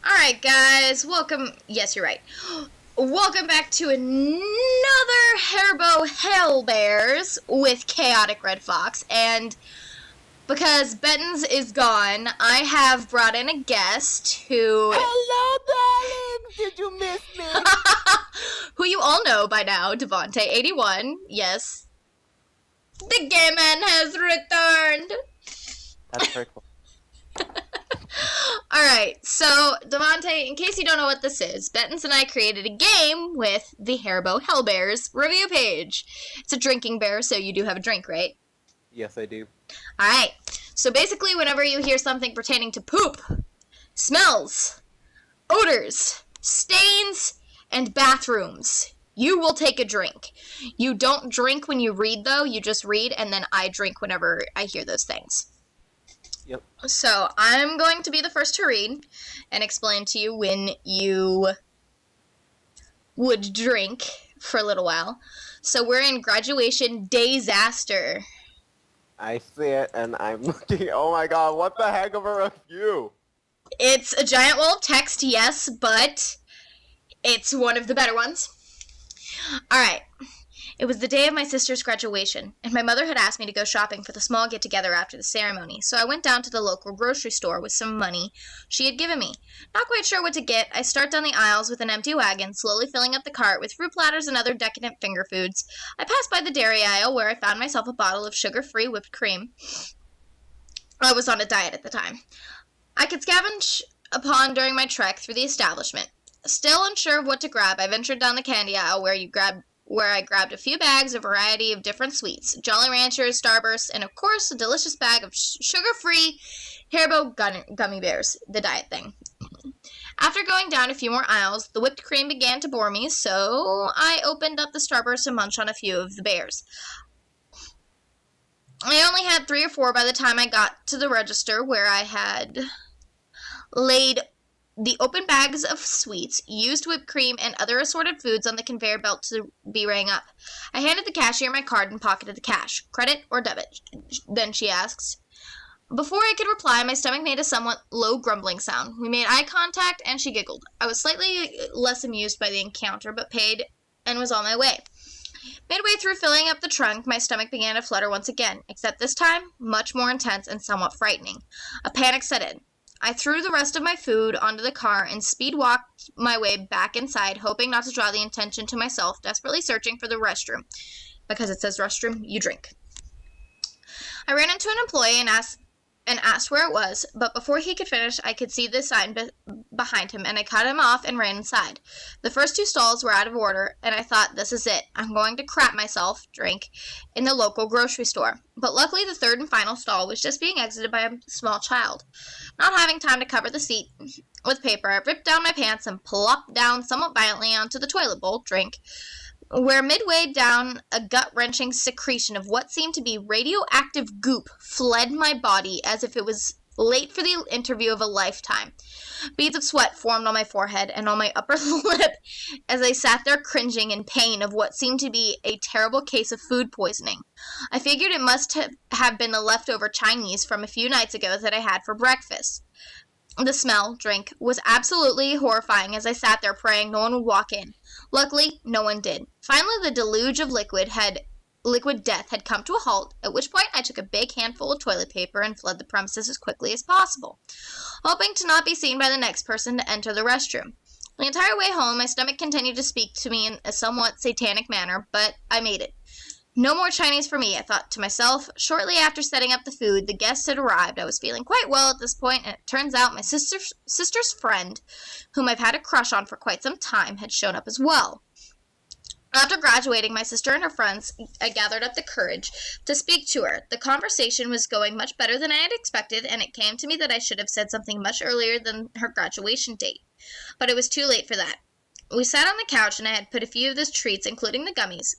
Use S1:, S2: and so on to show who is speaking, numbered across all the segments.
S1: Alright, guys, welcome. Yes, you're right. Welcome back to another Herbo Hell Bears with Chaotic Red Fox. And because Benton's is gone, I have brought in a guest who.
S2: Hello, darling! Did you miss me?
S1: who you all know by now, Devontae81. Yes. The gay man has returned!
S2: That's very cool.
S1: Alright, so, Devontae, in case you don't know what this is, Benton's and I created a game with the Haribo Hellbears review page. It's a drinking bear, so you do have a drink, right?
S2: Yes, I do.
S1: Alright, so basically whenever you hear something pertaining to poop, smells, odors, stains, and bathrooms, you will take a drink. You don't drink when you read, though. You just read, and then I drink whenever I hear those things.
S2: Yep.
S1: So, I'm going to be the first to read and explain to you when you would drink for a little while. So, we're in Graduation Disaster.
S2: I see it, and I'm looking. Oh my god, what the heck of a review!
S1: It's a giant wall of text, yes, but it's one of the better ones. Alright. It was the day of my sister's graduation, and my mother had asked me to go shopping for the small get-together after the ceremony, so I went down to the local grocery store with some money she had given me. Not quite sure what to get, I start down the aisles with an empty wagon, slowly filling up the cart with fruit platters and other decadent finger foods. I passed by the dairy aisle, where I found myself a bottle of sugar-free whipped cream. I was on a diet at the time. I could scavenge upon during my trek through the establishment. Still unsure of what to grab, I ventured down the candy aisle where I grabbed a few bags, a variety of different sweets, Jolly Ranchers, Starbursts, and of course a delicious bag of sugar-free Haribo gummy bears, the diet thing. After going down a few more aisles, the whipped cream began to bore me, so I opened up the Starburst and munched on a few of the bears. I only had 3 or 4 by the time I got to the register, where I had laid the open bags of sweets, used whipped cream, and other assorted foods on the conveyor belt to be rang up. I handed the cashier my card and pocketed the cash. Credit or debit? Then she asked. Before I could reply, my stomach made a somewhat low grumbling sound. We made eye contact, and she giggled. I was slightly less amused by the encounter, but paid and was on my way. Midway through filling up the trunk, my stomach began to flutter once again, except this time, much more intense and somewhat frightening. A panic set in. I threw the rest of my food onto the car and speed-walked my way back inside, hoping not to draw the attention to myself, desperately searching for the restroom. Because it says restroom, you drink. I ran into an employee and asked where it was, but before he could finish, I could see the sign behind him, and I cut him off and ran inside. The first 2 stalls were out of order, and I thought, this is it. I'm going to crap myself, drink, in the local grocery store. But luckily, the 3rd and final stall was just being exited by a small child. Not having time to cover the seat with paper, I ripped down my pants and plopped down somewhat violently onto the toilet bowl, drink, where midway down a gut-wrenching secretion of what seemed to be radioactive goop fled my body as if it was late for the interview of a lifetime. Beads of sweat formed on my forehead and on my upper lip as I sat there cringing in pain of what seemed to be a terrible case of food poisoning. I figured it must have been the leftover Chinese from a few nights ago that I had for breakfast. The smell, drink, was absolutely horrifying as I sat there praying no one would walk in. Luckily, no one did. Finally, the deluge of liquid death had come to a halt, at which point I took a big handful of toilet paper and fled the premises as quickly as possible, hoping to not be seen by the next person to enter the restroom. The entire way home, my stomach continued to speak to me in a somewhat satanic manner, but I made it. No more Chinese for me, I thought to myself. Shortly after setting up the food, the guests had arrived. I was feeling quite well at this point, and it turns out my sister's friend, whom I've had a crush on for quite some time, had shown up as well. After graduating, my sister and her friends, I gathered up the courage to speak to her. The conversation was going much better than I had expected, and it came to me that I should have said something much earlier than her graduation date. But it was too late for that. We sat on the couch, and I had put a few of the treats, including the gummies.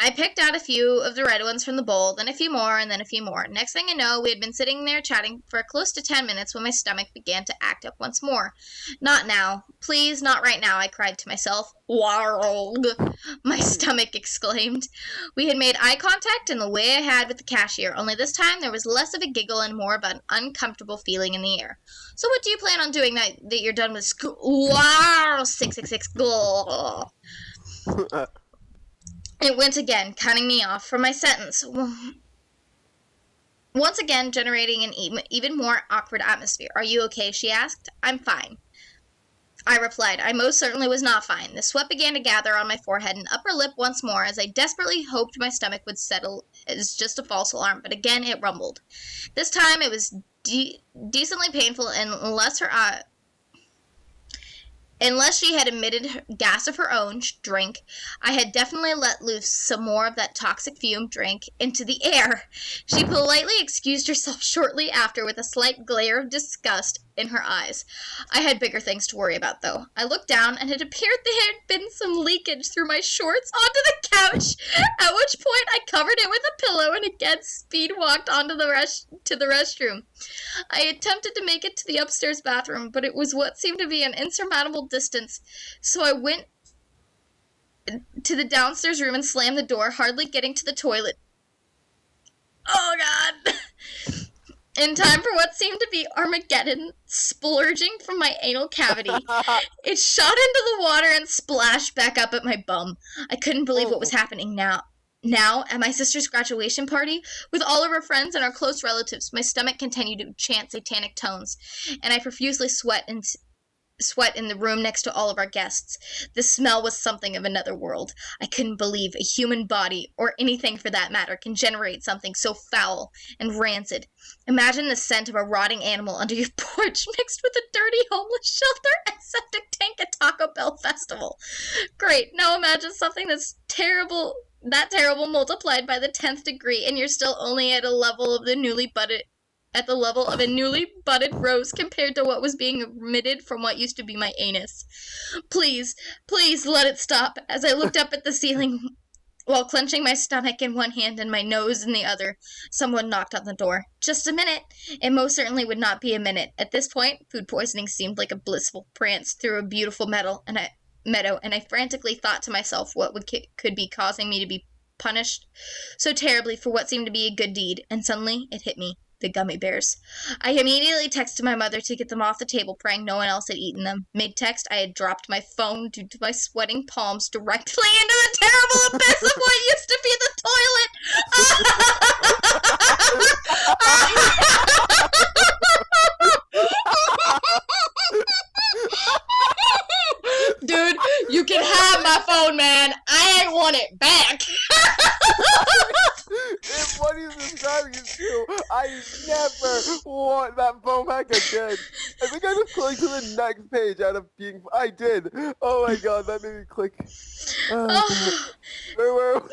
S1: I picked out a few of the red ones from the bowl, then a few more, and then a few more. Next thing I know, we had been sitting there chatting for close to 10 minutes when my stomach began to act up once more. Not now. Please, not right now, I cried to myself. Warg, my stomach exclaimed. We had made eye contact in the way I had with the cashier, only this time there was less of a giggle and more of an uncomfortable feeling in the air. So what do you plan on doing now that you're done with school? Wow, 666, go. It went again, cutting me off from my sentence. Once again, generating an even more awkward atmosphere. Are you okay? She asked. I'm fine. I replied. I most certainly was not fine. The sweat began to gather on my forehead and upper lip once more as I desperately hoped my stomach would settle as just a false alarm, but again it rumbled. This time it was decently painful Unless she had emitted gas of her own drink, I had definitely let loose some more of that toxic fume drink into the air. She politely excused herself shortly after with a slight glare of disgust in her eyes. I had bigger things to worry about, though. I looked down, and it appeared there had been some leakage through my shorts onto the couch, at which point I covered it with a pillow and again speed walked onto the restroom. I attempted to make it to the upstairs bathroom, but it was what seemed to be an insurmountable distance, so I went to the downstairs room and slammed the door, hardly getting to the toilet. Oh, God! In time for what seemed to be Armageddon splurging from my anal cavity, it shot into the water and splashed back up at my bum. I couldn't believe what was happening now. Now, at my sister's graduation party, with all of her friends and our close relatives, my stomach continued to chant satanic tones, and I profusely sweat in the room next to all of our guests. The smell was something of another world. I couldn't believe a human body, or anything for that matter, can generate something so foul and rancid. Imagine the scent of a rotting animal under your porch mixed with a dirty homeless shelter and septic tank at Taco Bell festival. Great, now imagine something that terrible multiplied by the 10th degree, and you're still only at a level of a newly budded rose compared to what was being emitted from what used to be my anus. Please, please let it stop. As I looked up at the ceiling while clenching my stomach in one hand and my nose in the other, someone knocked on the door. Just a minute. It most certainly would not be a minute. At this point, food poisoning seemed like a blissful prance through a beautiful meadow, and I frantically thought to myself what could be causing me to be punished so terribly for what seemed to be a good deed, and suddenly it hit me. The gummy bears. I immediately texted my mother to get them off the table, praying no one else had eaten them. Mid-text, I had dropped my phone due to my sweating palms directly into the terrible abyss of what used to be the toilet. Dude, you can have my phone, man. I ain't want it back.
S2: If what he's describing is true, I never want that phone back again. I think I just clicked to the next page out of being. I did. Oh my god, that made me click. Where were we?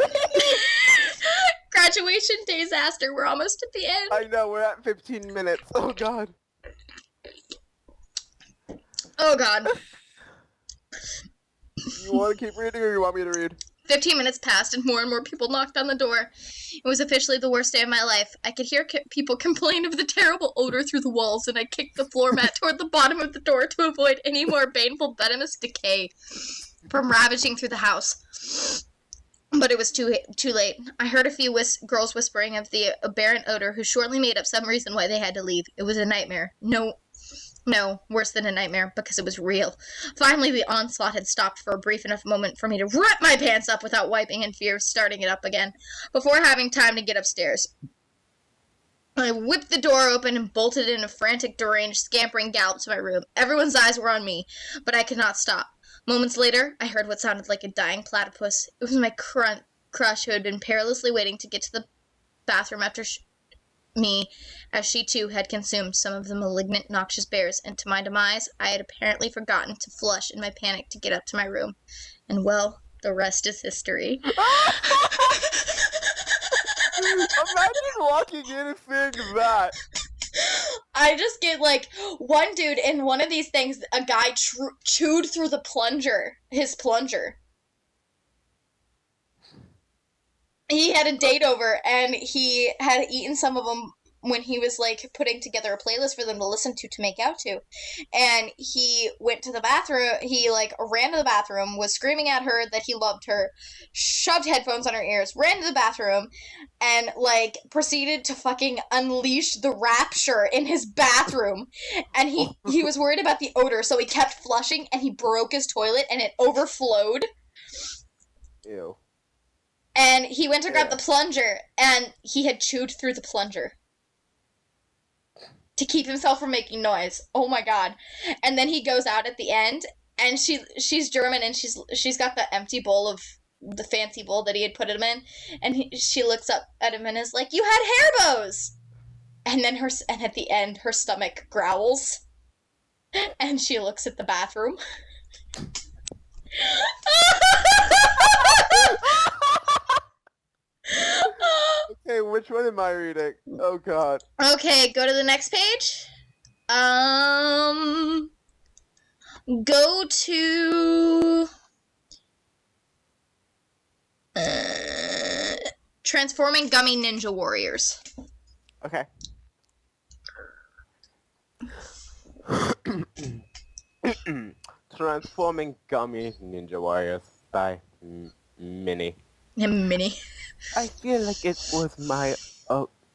S1: Graduation disaster. We're almost at the end.
S2: I know, we're at 15 minutes. Oh god.
S1: Oh god.
S2: You want to keep reading or you want me to read?
S1: 15 minutes passed and more people knocked on the door. It was officially the worst day of my life. I could hear people complain of the terrible odor through the walls, and I kicked the floor mat toward the bottom of the door to avoid any more baneful venomous decay from ravaging through the house. But it was too late. I heard a few girls whispering of the aberrant odor, who shortly made up some reason why they had to leave. It was a nightmare. No, worse than a nightmare, because it was real. Finally, the onslaught had stopped for a brief enough moment for me to rip my pants up without wiping in fear of starting it up again, before having time to get upstairs. I whipped the door open and bolted in a frantic, deranged, scampering gallop to my room. Everyone's eyes were on me, but I could not stop. Moments later, I heard what sounded like a dying platypus. It was my crush who had been perilously waiting to get to the bathroom after me, as she too had consumed some of the malignant, noxious bears, and to my demise, I had apparently forgotten to flush in my panic to get up to my room. And well, the rest is history.
S2: Imagine walking in and seeing that.
S1: I just get like, one dude in one of these things, a guy chewed through his plunger. he had a date over, and he had eaten some of them when he was like putting together a playlist for them to listen to make out to. And he went to the bathroom. He like ran to the bathroom, was screaming at her that he loved her, shoved headphones on her ears, ran to the bathroom, and like proceeded to fucking unleash the rapture in his bathroom. And he was worried about the odor, so he kept flushing, and he broke his toilet, and it overflowed.
S2: Ew.
S1: And he went to grab
S2: Yeah.
S1: the plunger, and he had chewed through the plunger to keep himself from making noise. Oh my god. And then he goes out at the end, and she's German, and she's got the empty bowl of the fancy bowl that he had put him in, and she looks up at him and is like, "You had hair bows." And then and at the end her stomach growls, and she looks at the bathroom.
S2: Okay, which one am I reading? Oh god.
S1: Okay, go to the next page. Go to Transforming Gummy Ninja Warriors.
S2: Okay. Transforming Gummy Ninja Warriors by Minnie.
S1: Mini.
S2: I feel like it was my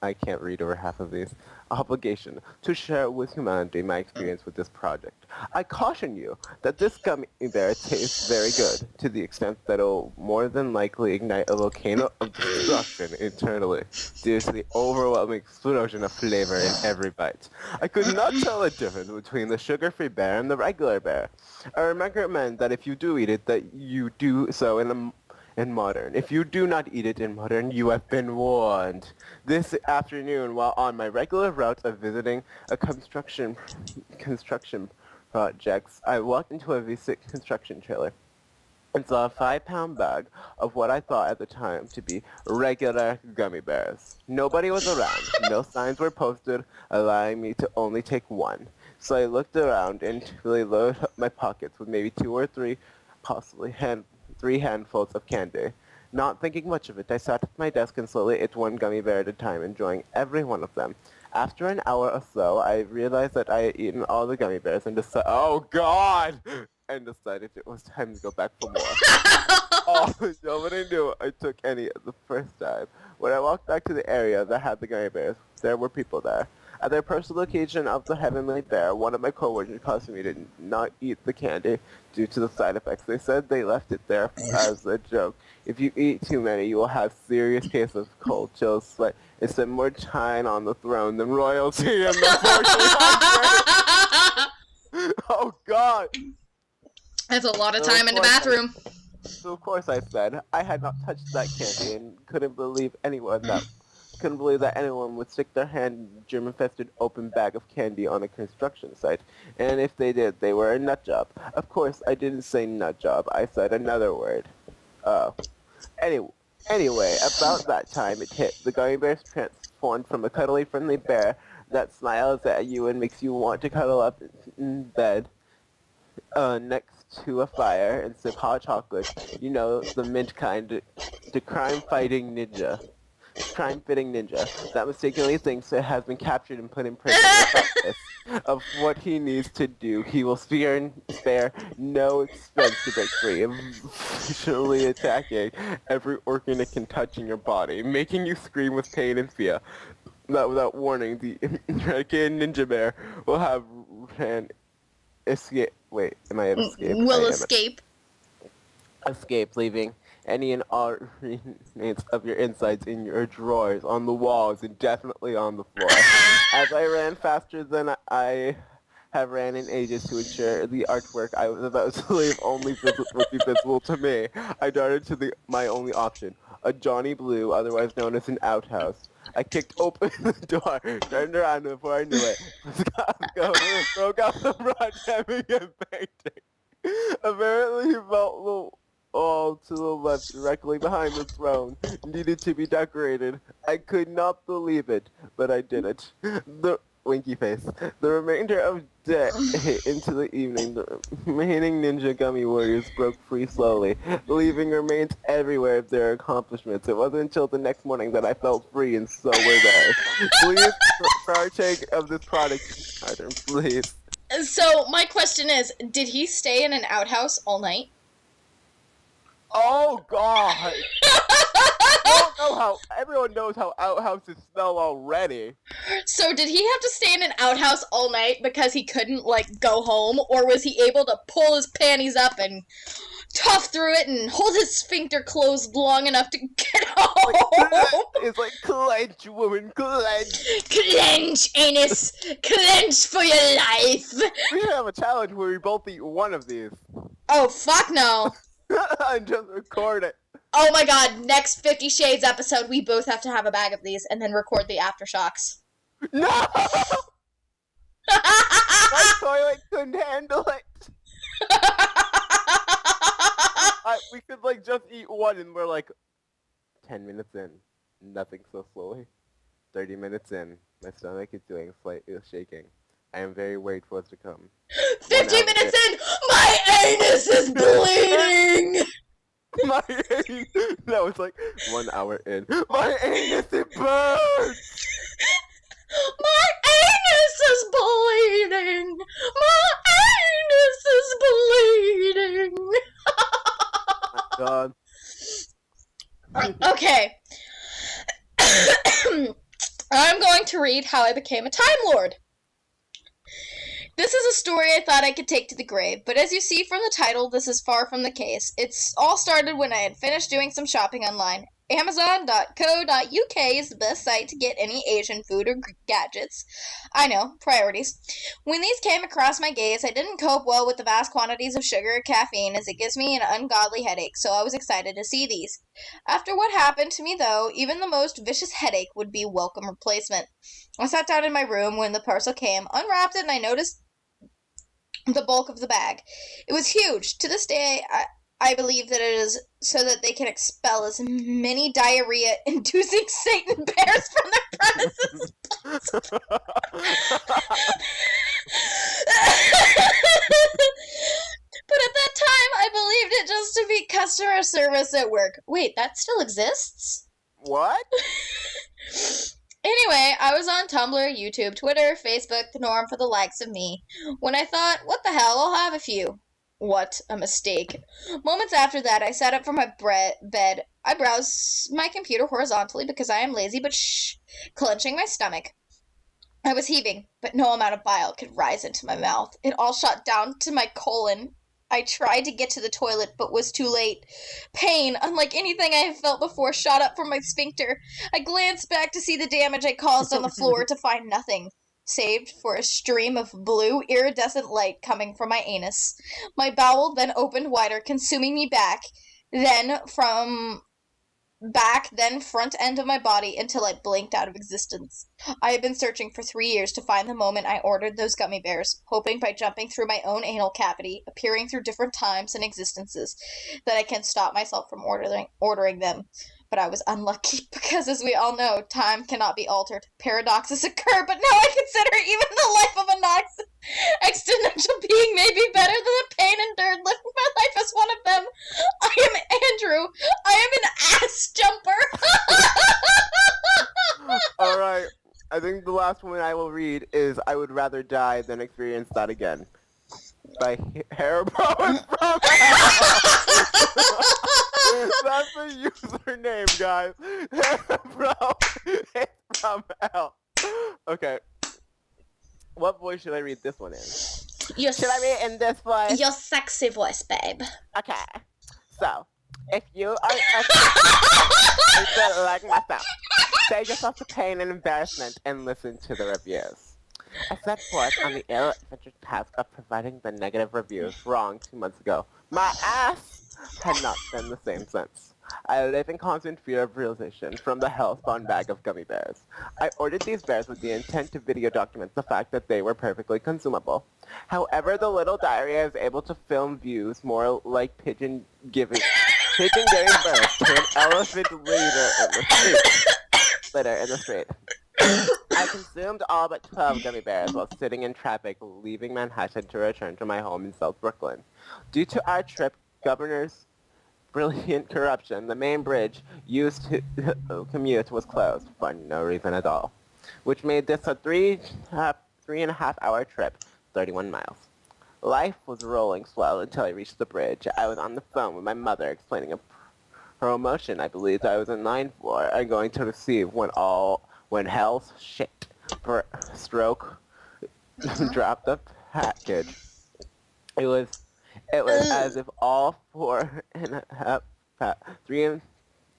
S2: I can't read over half of these. Obligation to share with humanity my experience with this project. I caution you that this gummy bear tastes very good, to the extent that it'll more than likely ignite a volcano of destruction internally, due to the overwhelming explosion of flavor in every bite. I could not tell the difference between the sugar-free bear and the regular bear. I recommend that if you do eat it, that you do so in modern. If you do not eat it in modern, you have been warned. This afternoon, while on my regular route of visiting a construction projects, I walked into a V6 construction trailer and saw a 5-pound bag of what I thought at the time to be regular gummy bears. Nobody was around. No signs were posted allowing me to only take one. So I looked around and really loaded up my pockets with maybe 2 or 3, possibly 3 handfuls of candy. Not thinking much of it, I sat at my desk and slowly ate one gummy bear at a time, enjoying every one of them. After an hour or so, I realized that I had eaten all the gummy bears and decided, oh god! And decided it was time to go back for more. Oh, nobody knew I took any the first time. When I walked back to the area that had the gummy bears, there were people there. At their personal location of the Heavenly Bear, one of my coworkers cautioned me to not eat the candy due to the side effects. They said they left it there as a joke. If you eat too many, you will have serious cases of cold chills, sweat, and spend more time on the throne than royalty. And unfortunately, oh god!
S1: That's a lot of
S2: So
S1: time in the bathroom.
S2: So of course I said I had not touched that candy and couldn't believe that anyone would stick their hand in a germ-infested open bag of candy on a construction site. And if they did, they were a nut job. Of course, I didn't say nut job. I said another word. Anyway, about that time it hit. The gummy bears transformed from a cuddly, friendly bear that smiles at you and makes you want to cuddle up in bed next to a fire and sip hot chocolate. You know, the mint kind. The crime-fitting ninja that mistakenly thinks it has been captured and put in prison. Regardless of what he needs to do, he will spare no expense to break free, visually attacking every organ it can touch in your body, making you scream with pain and fear. That without warning, the eradicated ninja bear will have an escape. Wait, am I escape?
S1: Will escape.
S2: Escape, leaving any and all remains of your insides in your drawers, on the walls, and definitely on the floor. As I ran faster than I have ran in ages to ensure the artwork I was about to leave would be visible to me, I darted to my only option, a Johnny Blue, otherwise known as an outhouse. I kicked open the door, turned around before I knew it, broke out the front, heavy and painting. Apparently he felt the wall to the left, directly behind the throne, needed to be decorated. I could not believe it, but I did it. Winky face. The remainder of day into the evening, the remaining ninja gummy warriors broke free slowly, leaving remains everywhere of their accomplishments. It wasn't until the next morning that I felt free, and so were they. Please partake of this product, Arthur, please.
S1: So my question is, did he stay in an outhouse all night?
S2: Oh, God! You don't know how, everyone knows how outhouses smell already.
S1: So did he have to stay in an outhouse all night because he couldn't, like, go home? Or was he able to pull his panties up and tough through it and hold his sphincter closed long enough to get home?
S2: It's like, clench, woman, clench.
S1: Clench, anus! Clench for your life!
S2: We should have a challenge where we both eat one of these.
S1: Oh, fuck no.
S2: And just record it.
S1: Oh my god, next 50 Shades episode, we both have to have a bag of these and then record the aftershocks.
S2: No! My toilet couldn't handle it. We could, like, just eat one and we're like, 10 minutes in, nothing so slowly. 30 minutes in, my stomach is doing slightly shaking. I am very worried for what's to come.
S1: 50 minutes in, my anus is bleeding!
S2: My anus, that was like 1 hour in. My anus, it burns!
S1: My anus is bleeding! My anus is bleeding!
S2: God.
S1: Okay. I'm going to read how I became a Time Lord. This is a story I thought I could take to the grave, but as you see from the title, this is far from the case. It's all started when I had finished doing some shopping online. Amazon.co.uk is the best site to get any Asian food or gadgets. I know, priorities. When these came across my gaze, I didn't cope well with the vast quantities of sugar or caffeine, as it gives me an ungodly headache, so I was excited to see these. After what happened to me, though, even the most vicious headache would be welcome replacement. I sat down in my room when the parcel came, unwrapped it, and I noticed the bulk of the bag. It was huge. To this day, I believe that it is so that they can expel as many diarrhea-inducing Satan bears from their premises as possible. But at that time, I believed it just to be customer service at work. Wait, that still exists?
S2: What?
S1: Anyway, I was on Tumblr, YouTube, Twitter, Facebook, the norm for the likes of me, when I thought, what the hell, I'll have a few. What a mistake. Moments after that, I sat up from my bed. I browsed my computer horizontally because I am lazy, but clenching my stomach. I was heaving, but no amount of bile could rise into my mouth. It all shot down to my colon. I tried to get to the toilet, but was too late. Pain, unlike anything I have felt before, shot up from my sphincter. I glanced back to see the damage I caused on the floor to find nothing, saved for a stream of blue, iridescent light coming from my anus. My bowel then opened wider, consuming me then front end of my body until I blinked out of existence. I have been searching for 3 years to find the moment I ordered those gummy bears, hoping by jumping through my own anal cavity, appearing through different times and existences, that I can stop myself from ordering them. But I was unlucky, because as we all know, time cannot be altered. Paradoxes occur, but now I consider even the life of a non-existential being may be better than the pain endured, living my life as one of them. I am Andrew. I am an ass jumper.
S2: Alright, I think the last one I will read is I Would Rather Die Than Experience That Again. By Hair Bro from Hell. That's the username, guys. Hair Bro is from Hell. Okay. What voice should I read this one in? Should I read in this voice?
S1: Your sexy voice, babe.
S2: Okay. So, if you are like myself, save yourself the pain and embarrassment and listen to the reviews. I set forth on the ill-adventured task of providing the negative reviews wrong 2 months ago. My ass had not been the same since. I live in constant fear of realization from the hell-spawn bag of gummy bears. I ordered these bears with the intent to video document the fact that they were perfectly consumable. However, the little diary is able to film views more like pigeon giving birth to an elephant litter in the street. I I consumed all but 12 gummy bears while sitting in traffic leaving Manhattan to return to my home in South Brooklyn. Due to our trip, Governor's brilliant corruption, the main bridge used to commute was closed for no reason at all, which made this a 3.5 hour trip, 31 miles. Life was rolling swell until I reached the bridge. I was on the phone with my mother explaining a promotion I believed I was in line for and going to receive when hell's shit for stroke dropped the package. It was as if all three and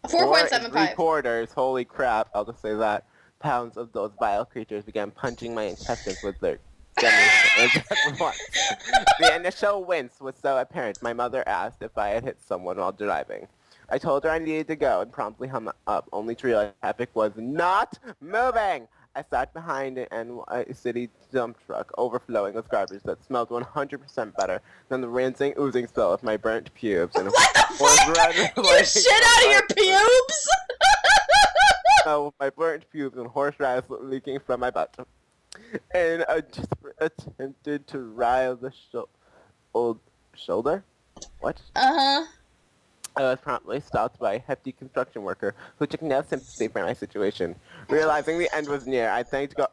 S2: four and
S1: 4.75.
S2: quarters, holy crap, I'll just say that, pounds of those vile creatures began punching my intestines with their gummies at once. The initial wince was so apparent, my mother asked if I had hit someone while driving. I told her I needed to go and promptly hung up, only to realize traffic was not moving. I sat behind an NY City dump truck overflowing with garbage that smelled 100% better than the rinsing, oozing smell of my burnt pubes. And
S1: What the fuck? You shit out of your pubes?
S2: Oh, my burnt pubes and horseradish leaking from my butt. And I just attempted to rile the old shoulder? What?
S1: Uh-huh.
S2: I was promptly stopped by a hefty construction worker who took no sympathy for my situation. Realizing the end was near, I thanked the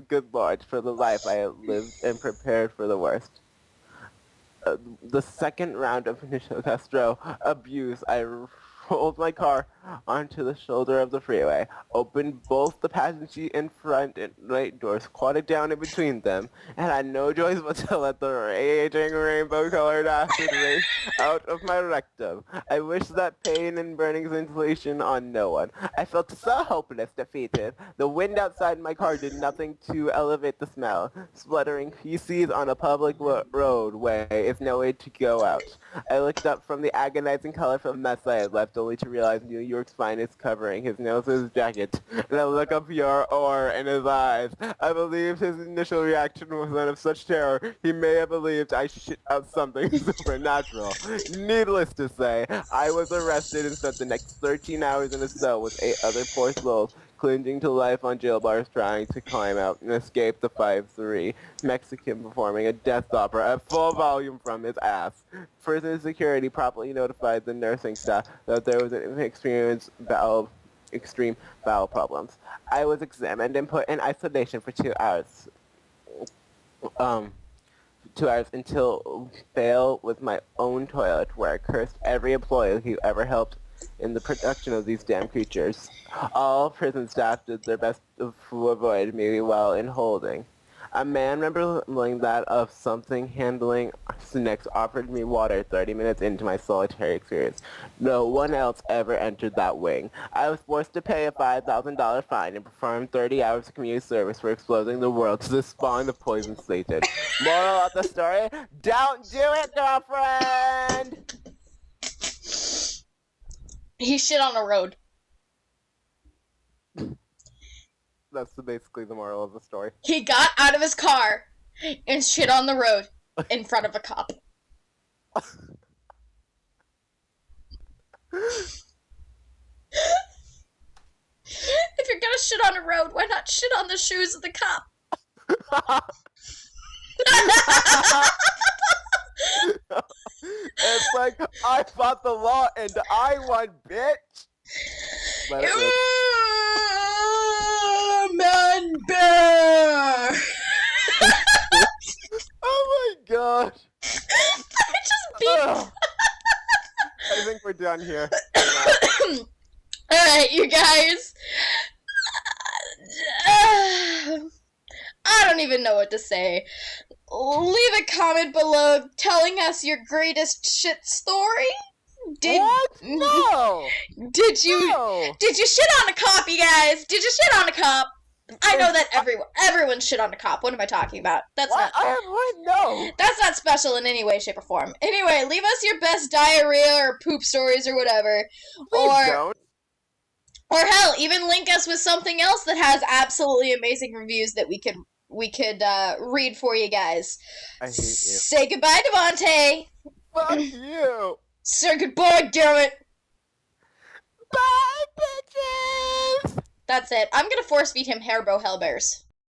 S2: good Lord for the life I had lived and prepared for the worst. The second round of initial Castro abuse, I rolled my car onto the shoulder of the freeway, opened both the passenger seat and front and right doors, squatted down in between them, and had no choice but to let the raging rainbow-colored acid race out of my rectum. I wished that pain and burning sensation on no one. I felt so hopeless, defeated. The wind outside my car did nothing to elevate the smell. Spluttering feces on a public roadway is no way to go out. I looked up from the agonizing colorful mess I had left, only to realize New York's finest covering his nose jacket, and a look of pure horror in his eyes. I believe his initial reaction was one of such terror, he may have believed I shit out something supernatural. Needless to say, I was arrested and spent the next 13 hours in a cell with 8 other poor souls, clinging to life on jail bars trying to climb out and escape the 5'3" Mexican performing a death opera at full volume from his ass. Prison security promptly notified the nursing staff that there was an extreme bowel problems. I was examined and put in isolation for 2 hours. 2 hours until fail with my own toilet, where I cursed every employee who ever helped in the production of these damn creatures. All prison staff did their best to avoid me while in holding. A man resembling that of something handling snakes offered me water 30 minutes into my solitary experience. No one else ever entered that wing. I was forced to pay a $5,000 fine and perform 30 hours of community service for exposing the world to the spawn of poison Satan. Moral of the story, don't do it, girlfriend!
S1: He shit on a road.
S2: That's basically the moral of the story.
S1: He got out of his car and shit on the road in front of a cop. If you're gonna shit on a road, why not shit on the shoes of the cop?
S2: It's like, I fought the law and I won, bitch! Let it rip.
S1: Man bear!
S2: Oh my gosh!
S1: I just beat.
S2: I think we're done here.
S1: Alright, you guys. I don't even know what to say. Leave a comment below telling us your greatest shit story.
S2: What? No!
S1: Did you shit on a cop, you guys? Did you shit on a cop? I know that everyone shit on a cop. What am I talking about? That's
S2: what? No.
S1: That's not special in any way, shape, or form. Anyway, leave us your best diarrhea or poop stories or whatever.
S2: Please don't.
S1: Or hell, even link us with something else that has absolutely amazing reviews that we could read for you guys.
S2: I hate you.
S1: Say goodbye, Devontae.
S2: Fuck you.
S1: Say goodbye, damn it.
S2: Bye, bitches.
S1: That's it. I'm gonna force feed him Haribo Hellbears.